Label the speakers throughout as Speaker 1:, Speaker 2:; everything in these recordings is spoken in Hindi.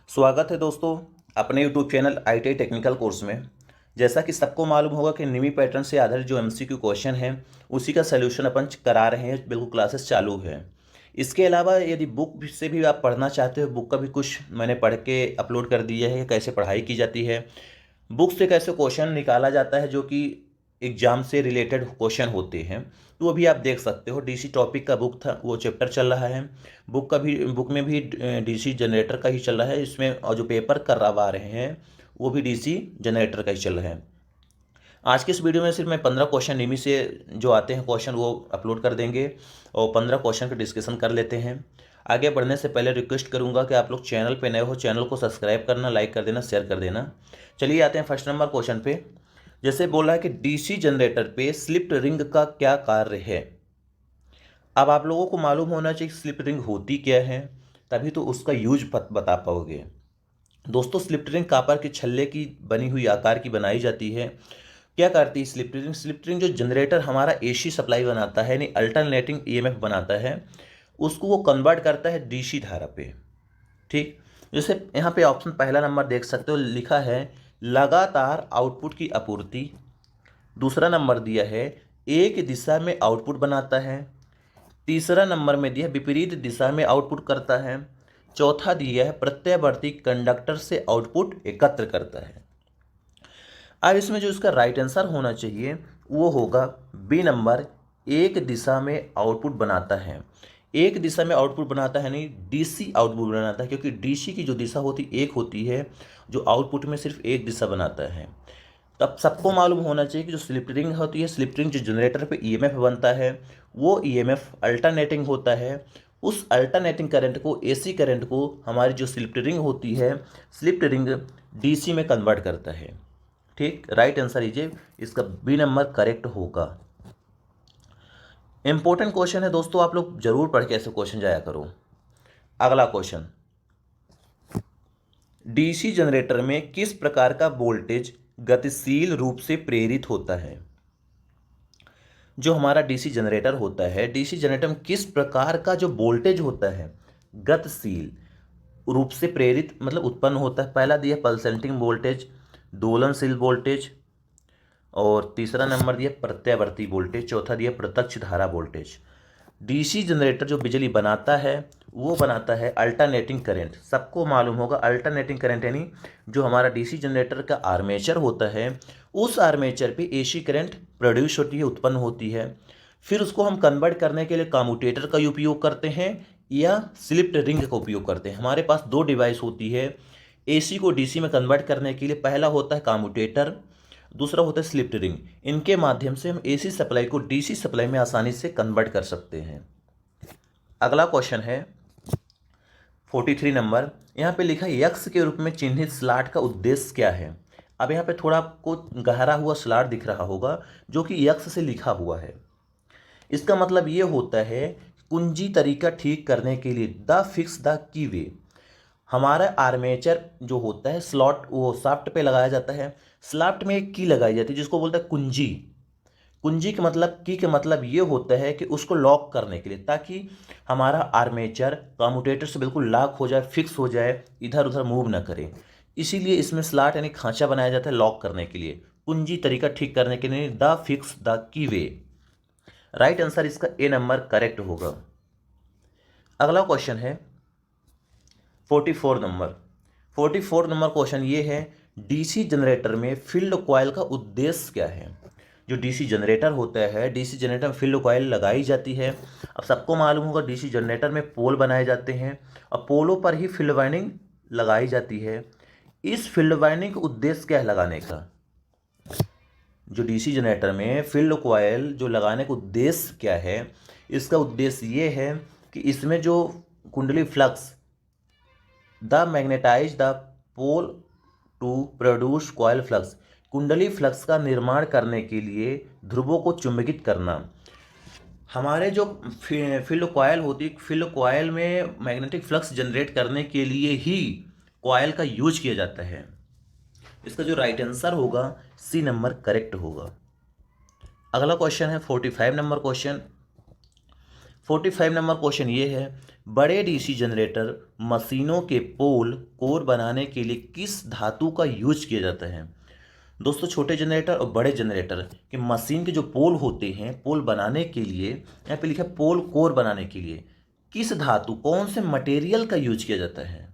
Speaker 1: स्वागत है दोस्तों अपने YouTube channel ITI technical course में। जैसा कि सबको मालूम होगा कि निमी पैटर्न से आधारित जो MCQ क्वेश्चन है उसी का सलूशन अपन करा रहे हैं, बिल्कुल क्लासेस चालू है। इसके अलावा यदि बुक से भी आप पढ़ना चाहते हो, बुक का भी कुछ मैंने पढ़ के अपलोड कर दिया है, कैसे पढ़ाई की जाती है, बुक से कैसे क्वेश्चन निकाला जाता है जो कि एग्जाम से रिलेटेड क्वेश्चन होते हैं, तो वो भी आप देख सकते हो। DC टॉपिक का बुक था, वो चैप्टर चल रहा है। बुक में भी DC जनरेटर का ही चल रहा है इसमें, और जो पेपर करवा रहे हैं वो भी DC जनरेटर का ही चल रहा है। आज के इस वीडियो में सिर्फ मैं 15 क्वेश्चन निमी से जो आते हैं क्वेश्चन वो अपलोड कर देंगे और 15 क्वेश्चन का डिस्कशन कर लेते हैं। आगे बढ़ने से पहले रिक्वेस्ट करूंगा कि आप लोग चैनल पे नए हो, चैनल को सब्सक्राइब करना, लाइक कर देना, शेयर कर देना। चलिए आते हैं फर्स्ट नंबर क्वेश्चन पे। जैसे बोला है कि DC generator pay slip ring का क्या कार्य है। अब आप लोगों को मालूम होना चाहिए स्लिप रिंग होती क्या है, तभी तो उसका यूज बता पाओगे। दोस्तों, स्लिप रिंग कॉपर के छल्ले की बनी हुई आकार की बनाई जाती है। क्या करती है स्लिप रिंग जो जनरेटर हमारा AC सप्लाई बनाता है, यानी अल्टरनेटिंग EMF बनाता है, उसको वो कन्वर्ट करता है DC धारा पे। ठीक, जैसे यहाँ पे ऑप्शन पहला नंबर देख सकते हो, लिखा है लगातार आउटपुट की आपूर्ति। दूसरा नंबर दिया है एक दिशा में आउटपुट बनाता है। तीसरा नंबर में दिया विपरीत दिशा में आउटपुट करता है। चौथा दिया है प्रत्यावर्ती कंडक्टर से आउटपुट एकत्र करता है। अब इसमें जो इसका राइट आंसर होना चाहिए वो होगा बी नंबर, एक दिशा में आउटपुट बनाता है। एक दिशा में आउटपुट बनाता है नहीं, DC आउटपुट बनाता है, क्योंकि DC की जो दिशा होती एक होती है, जो आउटपुट में सिर्फ एक दिशा बनाता है। तब सबको मालूम होना चाहिए कि जो स्लिप रिंग होती है, स्लिप रिंग जो जनरेटर पे EMF बनता है, वो EMF अल्टरनेटिंग होता है। उस अल्टरनेटिंग करंट को, AC करंट को हमारी जो स्लिप रिंग होती है, स्लिप रिंग DC में कन्वर्ट करता है। ठीक, राइट आंसर लीजिए इसका बी नंबर करेक्ट होगा। इंपॉर्टेंट क्वेश्चन है दोस्तों, आप लोग जरूर पढ़ के ऐसे क्वेश्चन जाया करो। अगला क्वेश्चन, DC जनरेटर में किस प्रकार का वोल्टेज गतिशील रूप से प्रेरित होता है। जो हमारा DC जनरेटर होता है, DC जनरेटर में किस प्रकार का जो वोल्टेज होता है गतिशील रूप से प्रेरित मतलब उत्पन्न होता है। पहला दिया पल्सेटिंग वोल्टेज, दोलनशील वोल्टेज, और तीसरा नंबर दिया प्रत्यावर्ती वोल्टेज, चौथा दिया प्रत्यक्ष धारा वोल्टेज। DC जनरेटर जो बिजली बनाता है वो बनाता है अल्टरनेटिंग करंट। सबको मालूम होगा अल्टरनेटिंग करंट यानी जो हमारा DC जनरेटर का आर्मेचर होता है, उस आर्मेचर पे AC करंट प्रोड्यूस होती है, उत्पन्न होती है। फिर उसको हम कन्वर्ट करने के लिए कम्यूटेटर का उपयोग करते हैं या स्लिप रिंग का उपयोग करते हैं। हमारे पास दो डिवाइस होती है AC को DC में कन्वर्ट करने के लिए। पहला होता है कम्यूटेटर, दूसरा होता है स्लिप रिंग। इनके माध्यम से हम AC सप्लाई को DC सप्लाई में आसानी से कन्वर्ट कर सकते हैं। अगला क्वेश्चन है 43 नंबर। यहाँ पे लिखा है यक्स के रूप में चिन्हित स्लॉट का उद्देश्य क्या है। अब यहाँ पे थोड़ा आपको गहरा हुआ स्लॉट दिख रहा होगा जो कि यक्स से लिखा हुआ है। इसका मतलब ये होता है कुंजी तरीका ठीक करने के लिए, द फिक्स द की वे। हमारा आर्मेचर जो होता है स्लॉट वो शाफ्ट पे लगाया जाता है। स्लॉट में एक की लगाई जाती है जिसको बोलते हैं कुंजी। कुंजी के मतलब, की का मतलब ये होता है कि उसको लॉक करने के लिए, ताकि हमारा आर्मेचर कम्यूटेटर से बिल्कुल लॉक हो जाए, फिक्स हो जाए, इधर उधर मूव ना करे। इसीलिए इसमें स्लॉट यानी खांचा बनाया जाता है लॉक करने के लिए, कुंजी तरीका ठीक करने के लिए, the fix the key way. Right answer इसका ए नंबर करेक्ट होगा। अगला क्वेश्चन है 44 नंबर। 44 नंबर क्वेश्चन ये है DC जनरेटर में फील्ड कॉइल का उद्देश्य क्या है। जो DC जनरेटर होता है, DC जनरेटर में फील्ड कॉइल लगाई जाती है। अब सबको मालूम होगा DC जनरेटर में पोल बनाए जाते हैं और पोलों पर ही फील्ड वाइंडिंग लगाई जाती है। इस फील्ड वाइंडिंग का उद्देश्य क्या है लगाने का। जो DC जनरेटर में फील्ड कॉइल जो लगाने का उद्देश्य क्या है, इसका उद्देश्य ये है कि इसमें जो कुंडली flux the magnetize the pole to produce coil flux, कुंडली फ्लक्स का निर्माण करने के लिए ध्रुवों को चुंबकित करना। हमारे जो फील्ड कॉइल होती है, फील्ड कॉइल में मैग्नेटिक फ्लक्स जनरेट करने के लिए ही कॉइल का यूज किया जाता है। इसका जो राइट आंसर होगा सी नंबर करेक्ट होगा। अगला क्वेश्चन है 45 नंबर क्वेश्चन। 45 नंबर क्वेश्चन ये है बड़े डीसी जनरेटर मशीनों के पोल कोर बनाने के लिए किस धातु का यूज किया जाता है? दोस्तों, छोटे जनरेटर और बड़े जनरेटर के मशीन के जो पोल होते हैं, पोल बनाने के लिए यहाँ पे लिखा है पोल कोर बनाने के लिए किस धातु, कौन से मटेरियल का यूज किया जाता है?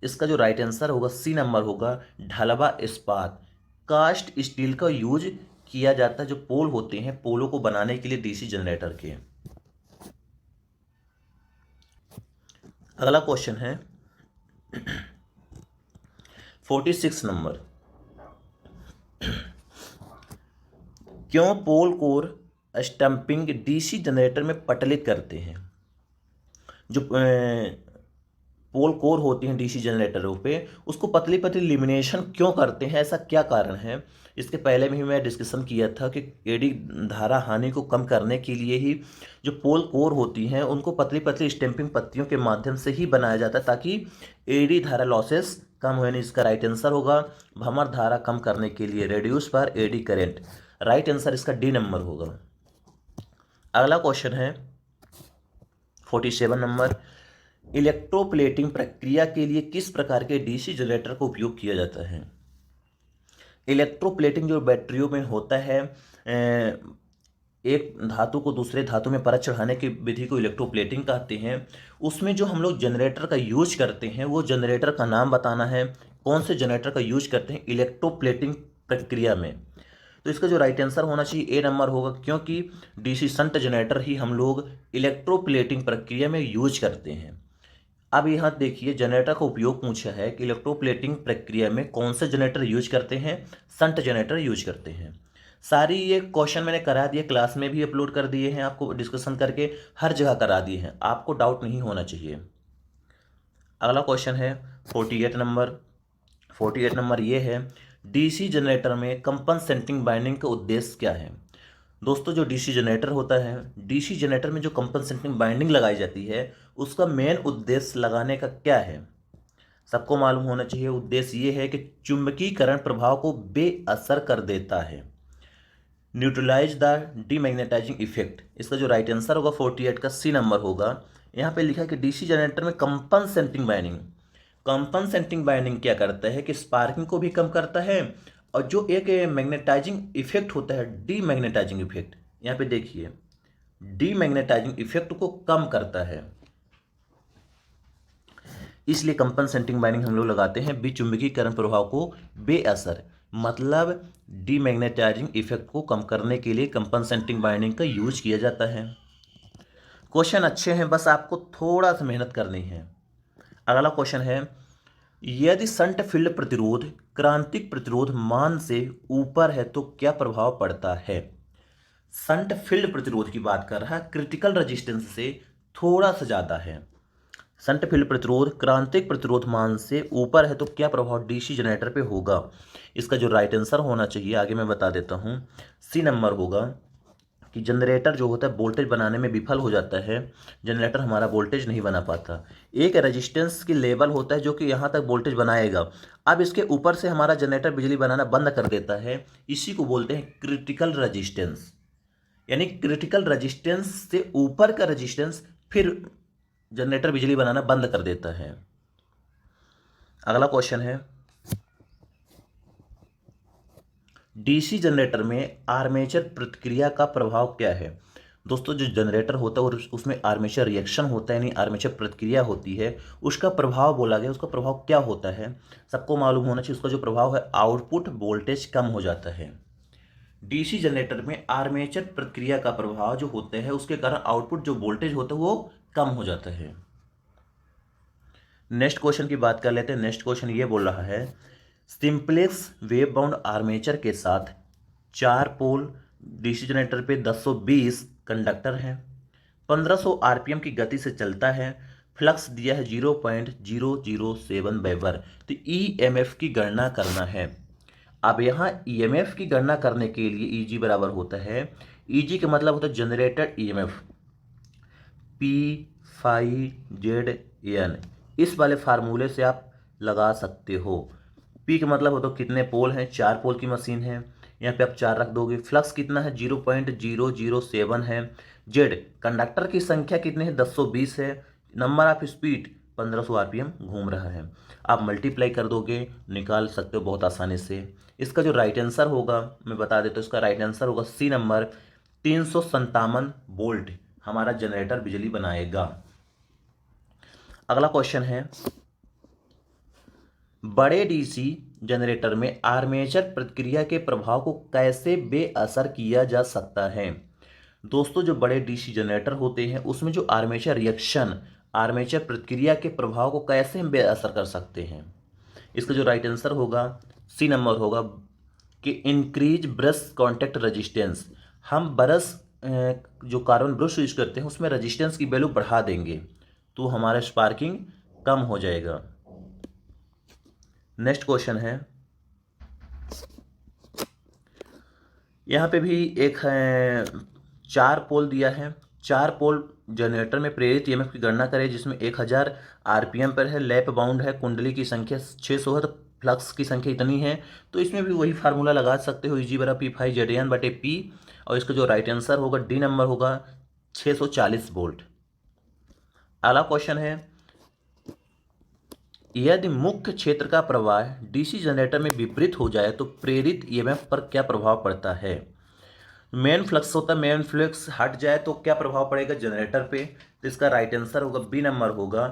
Speaker 1: इसका जो राइट आंसर होगा सी नंबर होगा, ढलवा इस्पात, कास्ट स्टील का यूज किया जाता है जो पोल होते हैं, पोलों को बनाने के लिए डीसी जनरेटर के। अगला क्वेश्चन है 46 नंबर। क्यों पोल कोर स्टंपिंग डीसी जनरेटर में पटलित करते हैं? जो पोल कोर होती हैं डीसी जनरेटरों पे, उसको पतली पतली लिमिनेशन क्यों करते हैं, ऐसा क्या कारण है? इसके पहले भी मैं डिस्कशन किया था कि एडी धारा हानि को कम करने के लिए ही जो पोल कोर होती हैं उनको पतली पतली स्टैंपिंग पत्तियों के माध्यम से ही बनाया जाता है ताकि एडी धारा लॉसेस कम हो। यानी इसका राइट आंसर होगा भ्रमण धारा कम करने के लिए, रेड्यूस पर एडी करेंट। राइट आंसर इसका डी नंबर होगा। अगला क्वेश्चन है 47 नंबर। इलेक्ट्रोप्लेटिंग प्रक्रिया के लिए किस प्रकार के डीसी जनरेटर का उपयोग किया जाता है? इलेक्ट्रोप्लेटिंग जो बैटरियों में होता है, एक धातु को दूसरे धातु में परत चढ़ाने की विधि को इलेक्ट्रोप्लेटिंग कहते हैं। उसमें जो हम लोग जनरेटर का यूज करते हैं वो जनरेटर का नाम बताना है, कौन से जनरेटर का यूज करते हैं इलेक्ट्रोप्लेटिंग प्रक्रिया में। तो इसका जो राइट आंसर होना चाहिए ए नंबर होगा, क्योंकि डीसी शंट जनरेटर ही हम लोग इलेक्ट्रोप्लेटिंग प्रक्रिया में यूज करते हैं। अब यहाँ देखिए जनरेटर का उपयोग पूछा है कि इलेक्ट्रोप्लेटिंग प्रक्रिया में कौन से जनरेटर यूज करते हैं, शंट जनरेटर यूज करते हैं। सारी ये क्वेश्चन मैंने करा दिए, क्लास में भी अपलोड कर दिए हैं, आपको डिस्कशन करके हर जगह करा दिए हैं, आपको डाउट नहीं होना चाहिए। अगला क्वेश्चन है 48 नंबर। 48 नंबर ये है, डीसी जनरेटर में कंपनसेटिंग बाइंडिंग का उद्देश्य क्या है? दोस्तों, जो डीसी जनरेटर होता है, डीसी जनरेटर में जो कंपनसेटिंग बाइंडिंग लगाई जाती है उसका मेन उद्देश्य लगाने का क्या है? सबको मालूम होना चाहिए। उद्देश्य ये है कि चुंबकीकरण प्रभाव को बेअसर कर देता है, न्यूट्रलाइज द डीमैग्नेटाइजिंग इफेक्ट। इसका जो राइट आंसर होगा 48 का सी नंबर होगा। यहाँ पे लिखा है कि डीसी जनरेटर में कंपनसेटिंग बाइंडिंग क्या करता है कि स्पार्किंग को भी कम करता है, और जो एक मैग्नेटाइजिंग इफेक्ट होता है डीमैग्नेटाइजिंग इफेक्ट, यहाँ पे देखिए डीमैग्नेटाइजिंग इफेक्ट को कम करता है, इसलिए कंपनसेटिंग बाइंडिंग हम लोग लगाते हैं। विचुंबकीकरण प्रभाव को बेअसर, मतलब डीमैग्नेटाइजिंग इफेक्ट को कम करने के लिए कंपनसेटिंग बाइंडिंग का यूज किया जाता है। क्वेश्चन अच्छे हैं, बस आपको थोड़ा सा मेहनत करनी है। अगला क्वेश्चन है, यदि शंट फील्ड प्रतिरोध क्रांतिक प्रतिरोध मान से ऊपर है तो क्या प्रभाव पड़ता है? शंट फील्ड प्रतिरोध की बात कर रहा है, क्रिटिकल रेजिस्टेंस से थोड़ा सा ज़्यादा है। शंट फील्ड प्रतिरोध क्रांतिक प्रतिरोध मान से ऊपर है तो क्या प्रभाव डीसी जनरेटर पे होगा? इसका जो राइट आंसर होना चाहिए आगे मैं बता देता हूँ, सी नंबर होगा कि जनरेटर जो होता है वोल्टेज बनाने में विफल हो जाता है, जनरेटर हमारा वोल्टेज नहीं बना पाता। एक रेजिस्टेंस की लेवल होता है जो कि यहाँ तक वोल्टेज बनाएगा, अब इसके ऊपर से हमारा जनरेटर बिजली बनाना बंद कर देता है, इसी को बोलते हैं क्रिटिकल रेजिस्टेंस। यानी क्रिटिकल रेजिस्टेंस से ऊपर का रेजिस्टेंस फिर जनरेटर बिजली बनाना बंद कर देता है। अगला क्वेश्चन है, डीसी जनरेटर में आर्मेचर प्रतिक्रिया का प्रभाव क्या है? दोस्तों, जो जनरेटर होता है और उसमें आर्मेचर रिएक्शन होता है, यानी आर्मेचर प्रतिक्रिया होती है, उसका प्रभाव बोला गया। उसका प्रभाव क्या होता है सबको मालूम होना चाहिए। उसका जो प्रभाव है, आउटपुट वोल्टेज कम हो जाता है। डीसी जनरेटर में आर्मेचर प्रतिक्रिया का प्रभाव जो होता है उसके कारण आउटपुट जो वोल्टेज होता है वो कम हो जाता है। नेक्स्ट क्वेश्चन की बात कर लेते हैं। नेक्स्ट क्वेश्चन ये बोल रहा है, सिंप्लेक्स वेव बाउंड आर्मेचर के साथ 4 पोल डीसी जनरेटर पे 1020 कंडक्टर हैं, 1500 आरपीएम की गति से चलता है, फ्लक्स दिया है 0.007 वेबर। तो ईएमएफ की गणना करना है। अब यहाँ ईएमएफ की गणना करने के लिए ईजी बराबर होता है, ईजी का मतलब होता है जनरेटेड ईएमएफ, P/ZN। इस वाले फार्मूले से आप लगा सकते हो। P का मतलब होता है कितने पोल हैं, 4 पोल की मशीन है, यहाँ पे आप 4 रख दोगे। फ्लक्स कितना है, 0.007 है। जेड कंडक्टर की संख्या कितने हैं, 1020 है। नंबर ऑफ स्पीड 1500 आरपीएम घूम रहा है। आप मल्टीप्लाई कर दोगे, निकाल सकते हो बहुत आसानी से। इसका जो राइट आंसर होगा मैं बता देता हूँ, इसका राइट आंसर होगा सी नंबर, 357 वोल्ट हमारा जनरेटर बिजली बनाएगा। अगला क्वेश्चन है, बड़े डीसी जनरेटर में आर्मेचर प्रतिक्रिया के प्रभाव को कैसे बेअसर किया जा सकता है। दोस्तों, जो बड़े डीसी जनरेटर होते हैं उसमें जो आर्मेचर रिएक्शन, आर्मेचर प्रतिक्रिया के प्रभाव को कैसे हम बेअसर कर सकते हैं। इसका जो राइट आंसर होगा सी नंबर होगा कि इंक्रीज ब्रश कॉन्टैक्ट रेजिस्टेंस। हम ब्रश जो कार्बन ब्रश यूज करते हैं उसमें रेजिस्टेंस की वैल्यू बढ़ा देंगे तो हमारा स्पार्किंग कम हो जाएगा। नेक्स्ट क्वेश्चन है, यहाँ पे भी एक है 4 पोल दिया है। 4 पोल जनरेटर में प्रेरित ईएमएफ की गणना करें जिसमें 1000 आरपीएम पर है, लैप बाउंड है, कुंडली की संख्या 600 है, तो फ्लक्स की संख्या इतनी है। तो इसमें भी वही फार्मूला लगा सकते हो, Eg बराबर P5 ZN/P, और इसका जो राइट आंसर होगा डी नंबर होगा 640 वोल्ट। अगला क्वेश्चन है, यदि मुख्य क्षेत्र का प्रवाह डीसी जनरेटर में विपरीत हो जाए तो प्रेरित ईएमएफ पर क्या प्रभाव पड़ता है। मेन फ्लक्स होता है, मेन फ्लक्स हट जाए तो क्या प्रभाव पड़ेगा जनरेटर पे। तो इसका राइट आंसर होगा बी नंबर होगा,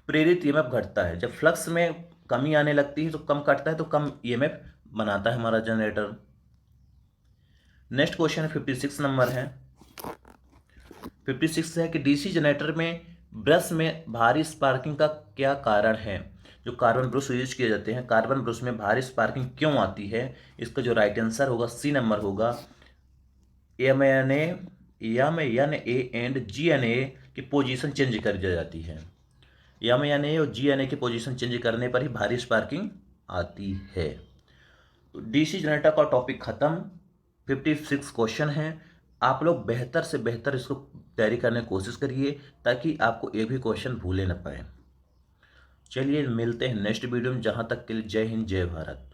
Speaker 1: प्रेरित ईएमएफ घटता है। जब फ्लक्स में कमी आने लगती है तो कम कटता है, तो कम ईएमएफ बनाता है हमारा जनरेटर। नेक्स्ट क्वेश्चन है 56 नंबर है। 56 है कि डीसी जनरेटर में ब्रश में भारी स्पार्किंग का क्या कारण है। जो कार्बन ब्रश यूज किए जाते हैं, कार्बन ब्रश में भारी स्पार्किंग क्यों आती है। इसका जो राइट आंसर होगा सी नंबर होगा, M N A and G N A की पोजीशन चेंज कर दी जाती है। एम एन ए और जी एन ए की पोजीशन चेंज करने पर ही भारी स्पार्किंग आती है। तो डीसी जनरेटर का टॉपिक खत्म। 56 क्वेश्चन है, आप लोग बेहतर से बेहतर इसको तैयारी करने की कोशिश करिए ताकि आपको एक भी क्वेश्चन भूले न पाए। चलिए मिलते हैं नेक्स्ट वीडियो में, जहाँ तक के लिए जय हिंद जय भारत।